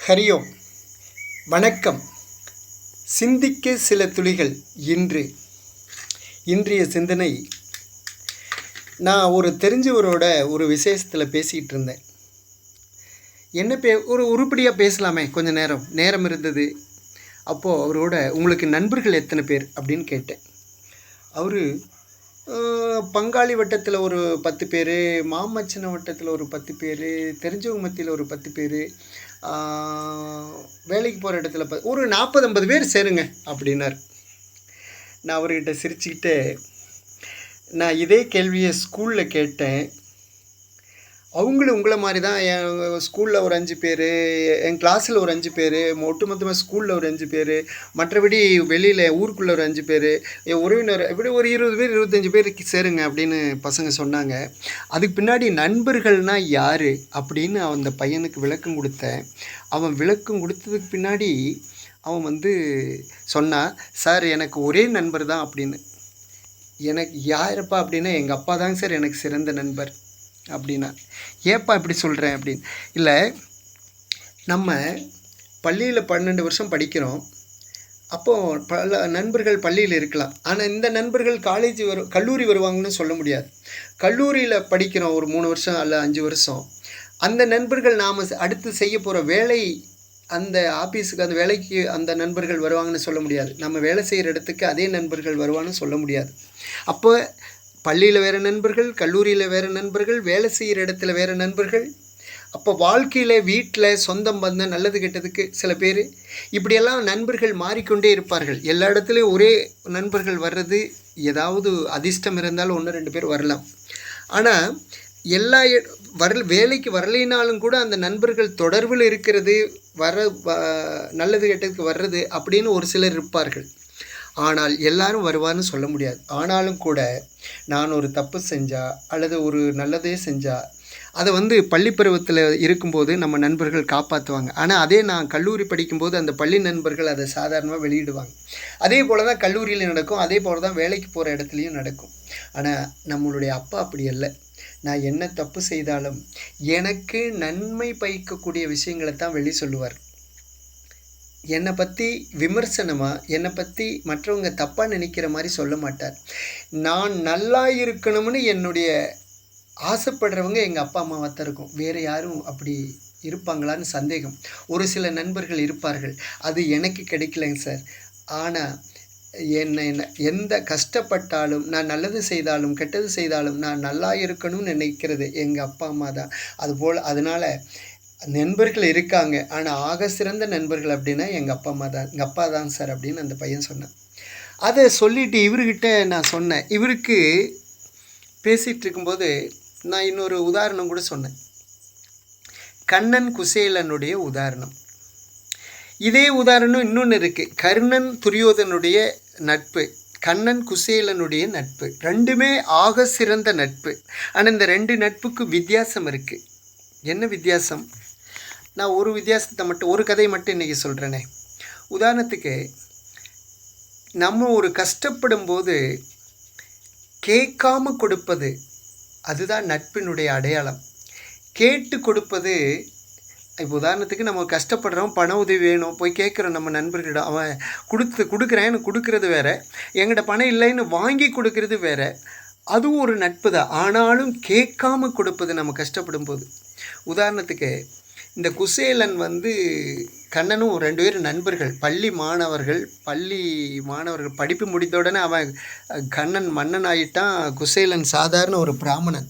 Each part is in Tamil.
ஹரியோம். வணக்கம். சிந்திக்க சில துளிகள். இன்றைய சிந்தனை, நான் ஒரு தெரிஞ்சவரோட ஒரு விசேஷத்தில் பேசிகிட்டு இருந்தேன். என்ன ஒரு உருப்படியாக பேசலாமே, கொஞ்சம் நேரம் இருந்தது. அப்போது அவரோட உங்களுக்கு நண்பர்கள் எத்தனை பேர் அப்படின்னு கேட்டேன். அவர் பங்காளி வட்டத்தில் ஒரு 10 பேர், மாமச்சன வட்டத்தில் ஒரு 10 பேர், தெரிஞ்சவங்க மத்தியில் ஒரு 10 பேர், வேலைக்கு போகிற இடத்துல ஒரு 40-50 பேர் சேருங்க அப்படின்னார். நான் அவர்கிட்ட சிரிச்சுக்கிட்டு, நான் இதே கேள்வியை ஸ்கூலில் கேட்டேன். அவங்களும் உங்களை மாதிரி தான். என் ஸ்கூலில் ஒரு 5 பேர், என் கிளாஸில் ஒரு 5 பேர், ஒட்டுமொத்தமாக ஸ்கூலில் ஒரு 5 பேர், மற்றபடி வெளியில் ஊருக்குள்ளே ஒரு 5 பேர், என் உறவினர் இப்படி ஒரு 20 பேர் 25 பேருக்கு சேருங்க அப்படின்னு பசங்க சொன்னாங்க. அதுக்கு பின்னாடி நண்பர்கள்னால் யார் அப்படின்னு அந்த பையனுக்கு விளக்கம் கொடுத்தேன். அவன் விளக்கம் கொடுத்ததுக்கு பின்னாடி அவன் சொன்னான், சார் எனக்கு ஒரே நண்பர் தான் அப்படின்னு. எனக்கு யாருப்பா அப்படின்னா, எங்கள் அப்பா தாங்க சார் எனக்கு சிறந்த நண்பர் அப்படின்னா. ஏப்பா இப்படி சொல்கிறேன் அப்படின்னு. இல்லை, நம்ம பள்ளியில் 12 வருஷம் படிக்கிறோம். அப்போது பல நண்பர்கள் பள்ளியில் இருக்கலாம். ஆனால் இந்த நண்பர்கள் கல்லூரி வருவாங்கன்னு சொல்ல முடியாது. கல்லூரியில் படிக்கிறோம் ஒரு 3 வருஷம் அல்ல 5 வருஷம். அந்த நண்பர்கள் நாம் அடுத்து செய்ய போகிற வேலை, அந்த ஆஃபீஸுக்கு அந்த வேலைக்கு அந்த நண்பர்கள் வருவாங்கன்னு சொல்ல முடியாது. நம்ம வேலை செய்கிற இடத்துக்கு அதே நண்பர்கள் வருவான்னு சொல்ல முடியாது. அப்போ பள்ளியில் வேறு நண்பர்கள், கல்லூரியில் வேறு நண்பர்கள், வேலை செய்கிற இடத்துல வேறு நண்பர்கள். அப்போ வாழ்க்கையில், வீட்டில், சொந்தம் பந்தம், நல்லது கெட்டதுக்கு சில பேர், இப்படியெல்லாம் நண்பர்கள் மாறிக்கொண்டே இருப்பார்கள். எல்லா இடத்துலையும் ஒரே நண்பர்கள் வர்றது, ஏதாவது அதிர்ஷ்டம் இருந்தாலும் 1-2 பேர் வரலாம். ஆனால் எல்லா வேலைக்கு வரலைனாலும் கூட அந்த நண்பர்கள் தொடர்பில் இருக்கிறது, நல்லது கெட்டதுக்கு வர்றது அப்படின்னு ஒரு சிலர் இருப்பார்கள். ஆனால் எல்லாரும் வருவார்னு சொல்ல முடியாது. ஆனாலும் கூட நான் ஒரு தப்பு செஞ்சால் அல்லது ஒரு நல்லதே செஞ்சால் அதை பள்ளி பருவத்தில் இருக்கும்போது நம்ம நண்பர்கள் காப்பாற்றுவாங்க. ஆனால் அதே நான் கல்லூரி படிக்கும்போது அந்த பள்ளி நண்பர்கள் அதை சாதாரணமாக வெளியிடுவாங்க. அதே போல் தான் கல்லூரியில் நடக்கும், அதே போல் தான் வேலைக்கு போகிற இடத்துலையும் நடக்கும். ஆனால் நம்மளுடைய அப்பா அப்படி அல்ல. நான் என்ன தப்பு செய்தாலும் எனக்கு நன்மை பயக்கக்கூடிய விஷயங்களை தான் வெளி சொல்லுவார். என்னை பற்றி விமர்சனமாக, என்னை பற்றி மற்றவங்க தப்பாக நினைக்கிற மாதிரி சொல்ல மாட்டார். நான் நல்லா இருக்கணும்னு என்னுடைய ஆசைப்படுறவங்க எங்கள் அப்பா அம்மாவாக தான் இருக்கும். வேறு யாரும் அப்படி இருப்பாங்களான்னு சந்தேகம். ஒரு சில நண்பர்கள் இருப்பார்கள். அது எனக்கு கிடைக்கலைங்க சார். ஆனால் என்ன எந்த கஷ்டப்பட்டாலும், நான் நல்லது செய்தாலும் கெட்டது செய்தாலும் நான் நல்லா இருக்கணும்னு நினைக்கிறது எங்கள் அப்பா அம்மா தான். அதுபோல் அதனால் நண்பர்கள் இருக்காங்க. ஆனால் ஆக சிறந்த நண்பர்கள் அப்படின்னா எங்கள் அப்பா தான் சார் அப்படின்னு அந்த பையன் சொன்னான். அதை சொல்லிவிட்டு இவர்கிட்ட நான் சொன்னேன். இவருக்கு பேசிகிட்டு இருக்கும்போது நான் இன்னொரு உதாரணம் கூட சொன்னேன். கண்ணன் குசேலனுடைய உதாரணம். இதே உதாரணம் இன்னொன்று இருக்குது. கர்ணன் துரியோதனுடைய நட்பு, கண்ணன் குசேலனுடைய நட்பு, ரெண்டுமே ஆக சிறந்த நட்பு. ஆனால் இந்த 2 நட்புக்கு வித்தியாசம் இருக்குது. என்ன வித்தியாசம்? நான் ஒரு வித்தியாசத்தை மட்டும், ஒரு கதையை மட்டும் இன்றைக்கி சொல்கிறேனே. உதாரணத்துக்கு, நம்ம ஒரு கஷ்டப்படும் போது கேட்காம கொடுப்பது, அதுதான் நட்பினுடைய அடையாளம். கேட்டு கொடுப்பது, இப்போ உதாரணத்துக்கு நம்ம கஷ்டப்படுறோம், பண உதவி வேணும், போய் கேட்குறோம் நம்ம நண்பர்களிடம். அவன் கொடுக்குறேன்னு கொடுக்கறது வேறு, எங்கிட்ட பணம் இல்லைன்னு வாங்கி கொடுக்கறது வேறு. அதுவும் ஒரு நட்பு தான். ஆனாலும் கேட்காம கொடுப்பது நம்ம கஷ்டப்படும் போது. உதாரணத்துக்கு, இந்த குசேலன் கண்ணனும் 2 பேரும் நண்பர்கள், பள்ளி மாணவர்கள். படிப்பு முடித்த உடனே அவன் கண்ணன் மன்னன் ஆகிட்டான், குசேலன் சாதாரண ஒரு பிராமணன்.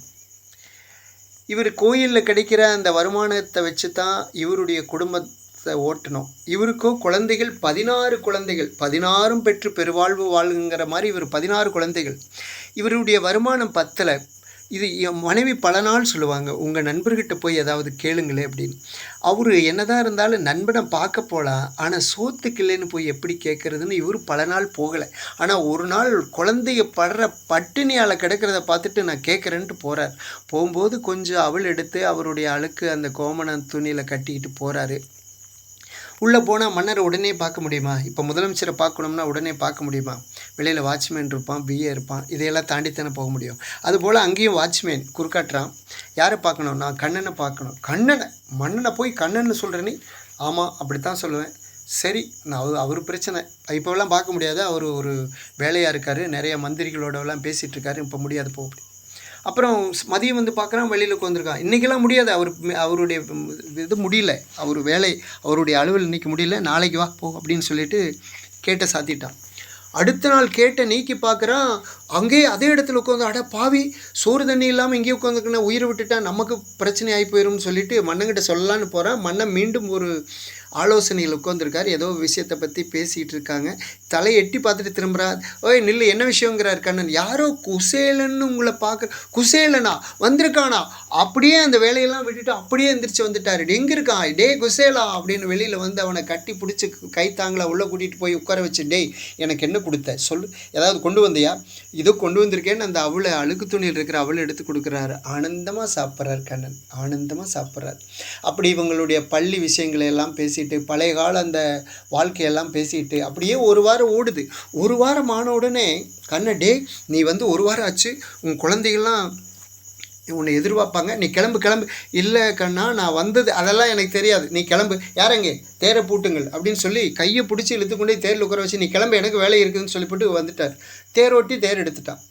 இவர் கோயிலில் கிடைக்கிற அந்த வருமானத்தை வச்சு தான் இவருடைய குடும்பத்தை ஓட்டணும். இவருக்கோ குழந்தைகள் 16 குழந்தைகள், 16ம் பெற்று பெருவாழ்வு வாழுங்கிற மாதிரி இவர் 16 குழந்தைகள். இவருடைய வருமானம் பத்தலை. இது என் மனைவி பல நாள் சொல்லுவாங்க, உங்கள் நண்பர்கிட்ட போய் ஏதாவது கேளுங்களே அப்படின்னு. அவர் என்னதான் இருந்தாலும் நண்பனை பார்க்க போகலாம், ஆனால் சோத்துக்கு இல்லைன்னு போய் எப்படி கேட்குறதுன்னு இவர் பல நாள் போகலை. ஆனால் ஒரு நாள் குழந்தைய படுற பட்டினியால் கிடக்கிறத பார்த்துட்டு நான் கேட்குறேன்ட்டு போகிறார். போகும்போது கொஞ்சம் அவள் எடுத்து அவருடைய அழுக்கு அந்த கோமண துணியில் கட்டிக்கிட்டு போகிறாரு. உள்ளே போனால் மன்னரை உடனே பார்க்க முடியுமா? இப்போ முதலமைச்சரை பார்க்கணும்னா உடனே பார்க்க முடியுமா? வெளியில் வாட்ச்மேன் இருப்பான், பிஏ இருப்பான், இதையெல்லாம் தாண்டித்தானே போக முடியும். அதுபோல் அங்கேயும் வாட்ச்மேன் குறுக்காட்டுறான். யாரை பார்க்கணும்? நான் கண்ணனை பார்க்கணும். கண்ணனை, மன்னனை போய் கண்ணன்னு சொல்கிற நீ? ஆமாம், அப்படித்தான் சொல்லுவேன். சரி, நான் அவர் பிரச்சனை இப்போலாம் பார்க்க முடியாது. அவர் ஒரு வேலையாக இருக்கார், நிறைய மந்திரிகளோடலாம் பேசிகிட்டு இருக்காரு. இப்போ முடியாது, போ அப்படி. அப்புறம் மதியம் வந்து பார்க்குறான், வெளியில் உட்காந்துருக்கான். இன்றைக்கெல்லாம் முடியாது, அவருடைய இது முடியல, அவர் வேலை, அவருடைய அலுவல் இன்றைக்கி முடியல, நாளைக்கு வா போ அப்படின்னு சொல்லிட்டு கேட்டை சாத்திட்டான். அடுத்த நாள் கேட்டை நீக்கி பார்க்குறான், அங்கேயே அதே இடத்துல உட்காந்து, அட பாவி, சோறு தண்ணி இல்லாமல் இங்கேயே உட்காந்துக்குன்னா உயிரை விட்டுட்டான், நமக்கு பிரச்சனை ஆகி போயிடும்னு சொல்லிட்டு மன்னங்கிட்ட சொல்லலான்னு போகிறான். மன்னன் மீண்டும் ஒரு ஆலோசனையில் உட்காந்துருக்கார். ஏதோ விஷயத்தை பற்றி பேசிகிட்டு இருக்காங்க. தலையை எட்டி பார்த்துட்டு திரும்புகிறார். ஓய் நில்லு, என்ன விஷயங்கிறார் கண்ணன். யாரோ குசேலன்னு உங்களை பார்க்க. குசேலனா வந்திருக்கானா? அப்படியே அந்த வேலையெல்லாம் விட்டுட்டு அப்படியே எந்திரிச்சு வந்துட்டார். எங்கே இருக்கான்? டே குசேலா அப்படின்னு வெளியில் வந்து அவனை கட்டி பிடிச்சி கைத்தாங்களா உள்ளே கூட்டிகிட்டு போய் உட்கார வச்சு, டேய் எனக்கு என்ன கொடுத்த சொல்லு, ஏதாவது கொண்டு வந்தியா? இதோ கொண்டு வந்திருக்கேன்னு அந்த அவளை அழுக்கு துணியில் இருக்கிற அவளை எடுத்து கொடுக்குறாரு. ஆனந்தமாக சாப்பிட்றார் கண்ணன், ஆனந்தமாக சாப்பிட்றார். அப்படி இவங்களுடைய பள்ளி விஷயங்களை எல்லாம் பேசிட்டு, பழைய கால அந்த வாழ்க்கையெல்லாம் பேசிட்டு அப்படியே ஒரு வாரம் ஓடுது. ஒரு வாரம் ஆன உடனே கண்ண, டே நீ வந்து ஒரு வாரம் ஆச்சு, உன் குழந்தைகள்லாம் உன்னை எதிர்பார்ப்பாங்க, நீ கிளம்பு கிளம்பு. இல்லை கண்ணா, நான் வந்தது அதெல்லாம் எனக்கு தெரியாது, நீ கிளம்பு. யாரங்கே தேரை பூட்டுங்கள் அப்படின்னு சொல்லி கையை பிடிச்சி இழுத்துக்கொண்டே தேரில் உட்கார வச்சு, நீ கிளம்பு, எனக்கு வேலை இருக்குதுன்னு சொல்லிவிட்டு வந்துட்டார். தேரோட்டி தேர் எடுத்துட்டான்.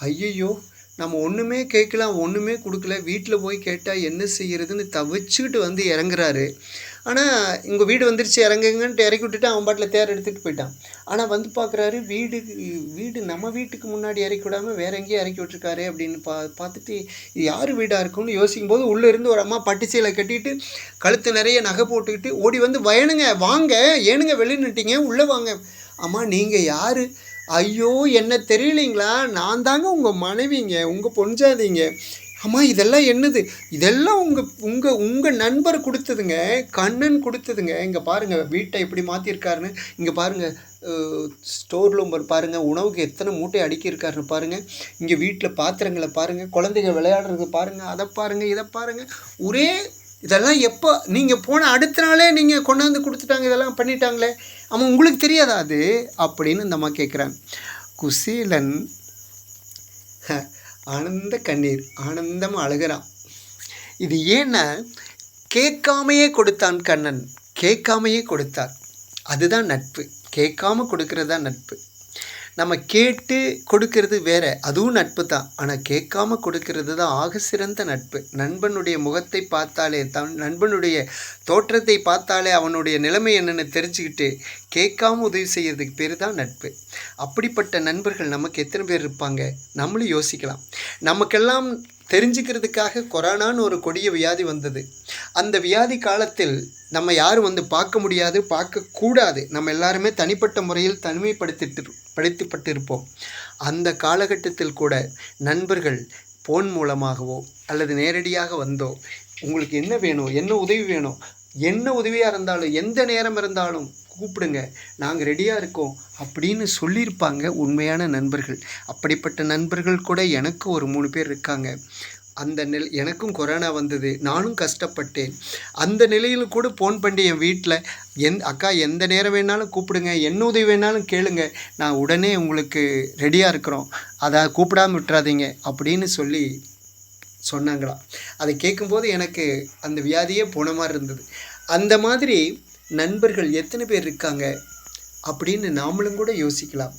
ஐயையோ, நம்ம ஒன்றுமே கேட்கலாம், ஒன்றுமே கொடுக்கல, வீட்டில் போய் கேட்டால் என்ன செய்கிறதுன்னு தவிச்சுக்கிட்டு வந்து இறங்குறாரு. ஆனால் இங்கே வீடு வந்துருச்சு, இறங்குங்கன்ட்டு இறக்கி விட்டுட்டு அவன் பாட்டில் தேர் எடுத்துகிட்டு போயிட்டான். ஆனால் வந்து பார்க்குறாரு, வீடு நம்ம வீட்டுக்கு முன்னாடி இறக்கி விடாமல் வேற எங்கேயும் இறக்கி விட்டுருக்காரு அப்படின்னு பார்த்துட்டு இது யார் வீடாக இருக்கும்னு யோசிக்கும் போது உள்ளே இருந்து ஒரு அம்மா பட்டு சீலை கட்டிட்டு கழுத்து நிறைய நகை போட்டுக்கிட்டு ஓடி வந்து, வயனுங்க வாங்க, ஏனுங்க வெளியே நிட்டீங்க, உள்ளே வாங்க. அம்மா நீங்கள் யார்? ஐயோ என்ன தெரியலைங்களா, நான் தாங்க உங்கள் மனைவிங்க, உங்கள் பொஞ்சாதீங்க. அம்மா இதெல்லாம் என்னது? இதெல்லாம் உங்கள் நண்பர் கொடுத்ததுங்க, கண்ணன் கொடுத்ததுங்க. இங்கே பாருங்கள் வீட்டை எப்படி மாற்றிருக்காருன்னு, இங்கே பாருங்கள் ஸ்டோர் ரூம் பாருங்கள், உணவுக்கு எத்தனை மூட்டை அடுக்கியிருக்காருன்னு பாருங்கள், இங்கே வீட்டில் பாத்திரங்களை பாருங்கள், குழந்தைங்க விளையாடுறது பாருங்கள், அதை பாருங்கள், இதை பாருங்கள். ஒரே இதெல்லாம் எப்போ நீங்கள் போன அடுத்த நாளே நீங்கள் கொண்டாந்து கொடுத்துட்டாங்க, இதெல்லாம் பண்ணிட்டாங்களே, ஆமாம் உங்களுக்கு தெரியாதா அது அப்படின்னு இந்த அம்மா கேட்குறாங்க. குசேலன் ஆனந்த கண்ணீர், ஆனந்தமாக அழுகிறான். இது ஏன்னா கேட்காமையே கொடுத்தான் கண்ணன், கேட்காமையே கொடுத்தார். அதுதான் நட்பு. கேட்காம கொடுக்கறது தான் நட்பு. நம்ம கேட்டு கொடுக்கறது வேற, அதுவும் நட்பு தான். ஆனால் கேட்காம கொடுக்கறது தான் ஆக சிறந்த நட்பு. நண்பனுடைய முகத்தை பார்த்தாலே, நண்பனுடைய தோற்றத்தை பார்த்தாலே அவனுடைய நிலைமை என்னென்னு தெரிஞ்சுக்கிட்டு கேட்காம உதவி செய்கிறதுக்கு பேர் தான் நட்பு. அப்படிப்பட்ட நண்பர்கள் நமக்கு எத்தனை பேர் இருப்பாங்க? நம்மளும் யோசிக்கலாம். நமக்கெல்லாம் தெரிஞ்சுக்கிறதுக்காக கொரோனான்னு ஒரு கொடிய வியாதி வந்தது. அந்த வியாதி காலத்தில் நம்ம யாரும் வந்து பார்க்க முடியாது, பார்க்கக்கூடாது. நம்ம எல்லாருமே தனிப்பட்ட முறையில் தனிமைப்படுத்தப்பட்டு இருப்போம். அந்த காலகட்டத்தில் கூட நண்பர்கள் ஃபோன் மூலமாகவோ அல்லது நேரடியாக வந்தோ, உங்களுக்கு என்ன வேணும், என்ன உதவி வேணும், என்ன உதவியாக இருந்தாலும் எந்த நேரம் இருந்தாலும் கூப்பிடுங்க, நாங்கள் ரெடியாக இருக்கோம் அப்படின்னு சொல்லியிருப்பாங்க உண்மையான நண்பர்கள். அப்படிப்பட்ட நண்பர்கள் கூட எனக்கு ஒரு 3 பேர் இருக்காங்க. அந்த எனக்கும் கொரோனா வந்தது, நானும் கஷ்டப்பட்டேன். அந்த நிலையில் கூட ஃபோன் பண்ணி என் வீட்டில் அக்கா எந்த நேரம் வேணாலும் கூப்பிடுங்க, என்ன உதவி வேணாலும் கேளுங்க, நான் உடனே உங்களுக்கு ரெடியாக இருக்கிறோம், அதை கூப்பிடாமல் விட்டுறாதீங்க அப்படின்னு சொல்லி சொன்னாங்களாம். அதை கேட்கும்போது எனக்கு அந்த வியாதியே போன மாதிரி இருந்தது. அந்த மாதிரி நண்பர்கள் எத்தனை பேர் இருக்காங்க அப்படின்னு நாமளும் கூட யோசிக்கலாம்.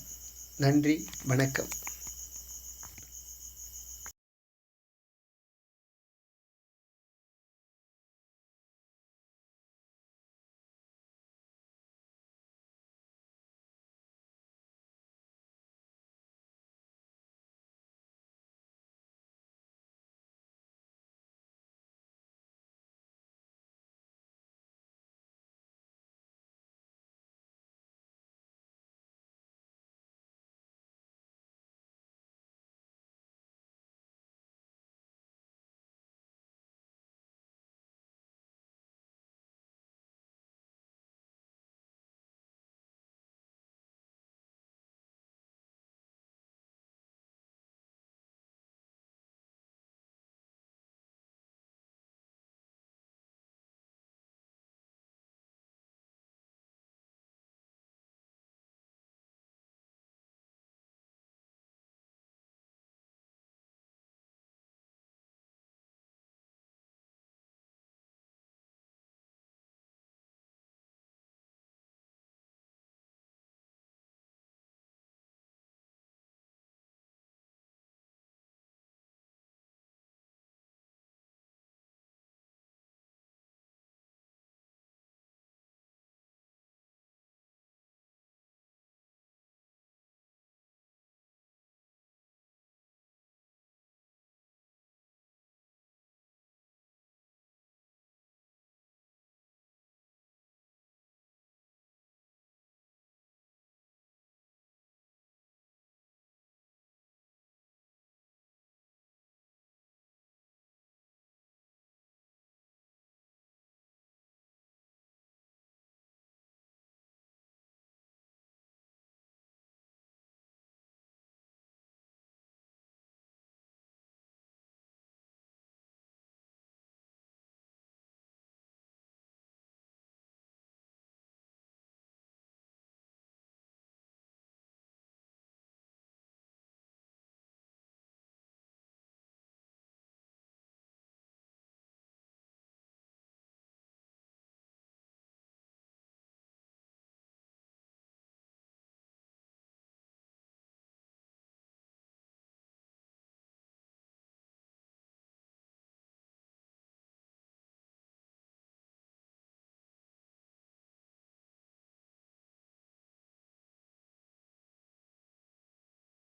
நன்றி, வணக்கம்.